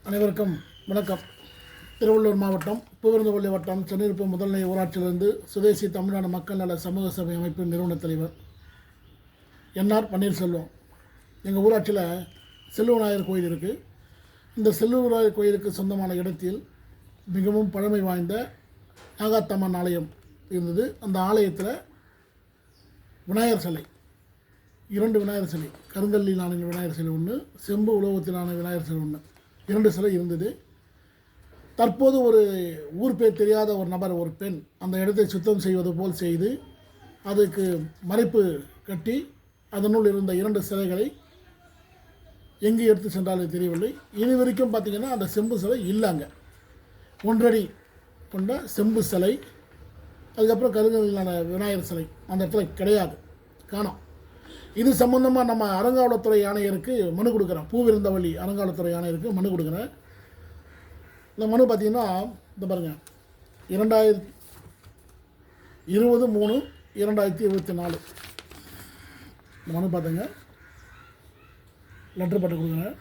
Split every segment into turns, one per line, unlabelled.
அனைவருக்கும் வணக்கம். திருவள்ளூர் மாவட்டம் பூவிருந்தவல்லி வட்டம் சென்னிருப்பு முதல்நிலை ஊராட்சியிலிருந்து சுதேசி தமிழ்நாடு மக்கள் நல சமூக சபை அமைப்பின் நிறுவன தலைவர் என்ஆர் பன்னீர்செல்வம். எங்கள் ஊராட்சியில் செல்வநாயகர் கோயில் இருக்குது. இந்த செல்வநாயகர் கோயிலுக்கு சொந்தமான இடத்தில் மிகவும் பழமை வாய்ந்த நாகாத்தம்மன் ஆலயம் இருந்தது. அந்த ஆலயத்தில் விநாயகர் சிலை, 2 விநாயகர் சிலை, கருங்கல்லிலான விநாயகர் சிலை ஒன்று, செம்பு உலோகத்திலான விநாயகர் சிலை ஒன்று, 2 சிலை இருந்தது. தற்போது ஒரு ஊர் பேர் தெரியாத ஒரு நபர், ஒரு பெண், அந்த இடத்தை சுத்தம் செய்வது போல் செய்து அதுக்கு மறைப்பு கட்டி அதனுள் இருந்த 2 சிலைகளை எங்கு எடுத்து சென்றாலும் தெரியவில்லை. இது வரைக்கும் பார்த்திங்கன்னா அந்த செம்பு சிலை இல்லைங்க. 1 அடி கொண்ட செம்பு சிலை, அதுக்கப்புறம் கருங்கல்லிலான விநாயகர் சிலை அந்த இடத்துல கிடையாது, காணோம். இது சம்மந்தமாக நம்ம அறங்காவலத்துறை ஆணையருக்கு மனு கொடுக்குறேன். பூவிருந்தவல்லி அறங்காவலத்துறை ஆணையருக்கு மனு கொடுக்குறேன். இந்த மனு பார்த்திங்கன்னா இந்த பாருங்கள், 20/3/2024 இந்த மனு பார்த்துங்க. லெட்டர் பட்டு கொடுக்குறேன்.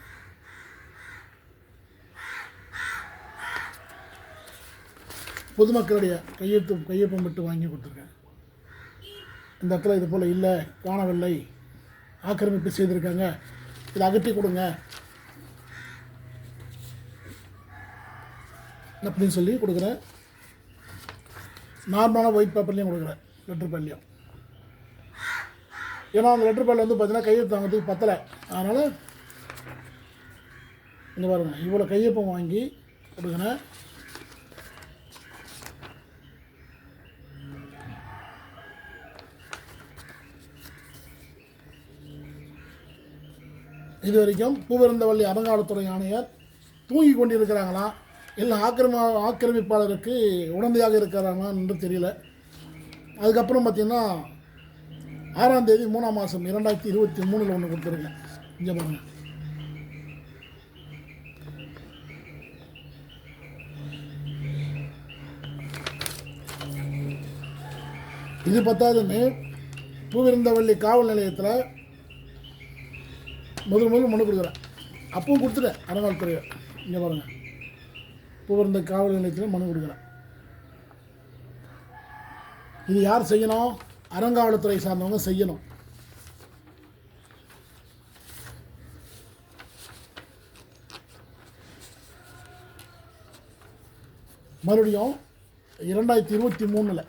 பொதுமக்களுடைய கையொப்பம் விட்டு வாங்கி கொடுத்துருக்கேன். இந்த இடத்துல இது போல் இல்லை, காணவில்லை, ஆக்கிரமிப்பு செய்திருக்காங்க, இதை அகற்றி கொடுங்க அப்படின்னு சொல்லி கொடுக்குறேன். நார்மலான ஒயிட் பேப்பர்லேயும் கொடுக்குறேன், லெட்டர் பேட்லேயும். ஏன்னா அந்த லெட்டர் பேடில் வந்து பார்த்தீங்கன்னா கையெழுத்து வாங்கிறதுக்கு பத்தலை. அதனால் இங்கே பாருங்கள், இவ்வளோ கையொப்பம் வாங்கி கொடுக்குறேன். இது வரைக்கும் பூவிருந்தவல்லி அறங்காவலத்துறை ஆணையர் தூங்கி கொண்டிருக்கிறாங்களா, இல்லை ஆக்கிரமிப்பாளருக்கு உடந்தையாக இருக்கிறாங்களான்னு என்று தெரியல. அதுக்கப்புறம் பார்த்திங்கன்னா 6ஆம் தேதி 3ஆம் மாதம் 2023 ஒன்று கொடுத்துருக்கேன். இங்கே பாருங்கள், இது பத்தாதுன்னு பூவிருந்தவல்லி காவல் நிலையத்தில் முதல் மனு கொடுக்குறேன். அப்பவும் கொடுத்துட்டேன் அறங்காவல்துறையை. இங்கே பாருங்கள், பூவிருந்த காவல் நிலையத்தில் மனு கொடுக்குறேன். இது யார் செய்யணும்? அறங்காவலத்துறை சார்ந்தவங்க செய்யணும். மறுபடியும் 2023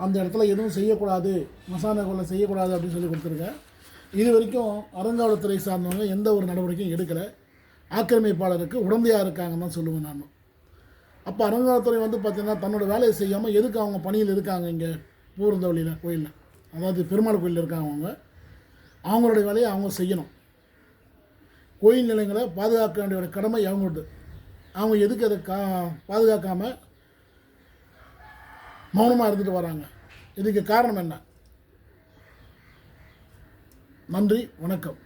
அந்த இடத்துல எதுவும் செய்யக்கூடாது, மசாலா கொலை செய்யக்கூடாது அப்படின்னு சொல்லி கொடுத்துருக்கேன். இது வரைக்கும் அறங்காவலத்துறை சார்ந்தவங்க எந்த ஒரு நடவடிக்கையும் எடுக்கலை. ஆக்கிரமிப்பாளருக்கு உடந்தையாக இருக்காங்கன்னு தான் சொல்லுவேன் நான். அப்போ அறங்காவலத்துறை வந்து பார்த்திங்கன்னா தன்னோட வேலையை செய்யாமல் எதுக்கு அவங்க பணியில் இருக்காங்க? இங்கே பூவிருந்தவல்லியில் கோயிலில், அதாவது பெருமாள் கோயிலில் இருக்காங்க. அவங்களுடைய வேலையை அவங்க செய்யணும். கோயில் நிலையங்களை பாதுகாக்க வேண்டிய கடமை அவங்களோட. அவங்க எதுக்கு அதை பாதுகாக்காமல் மௌனமாக இருந்துட்டு வராங்க? இதுக்கு காரணம் என்ன? நன்றி, வணக்கம்.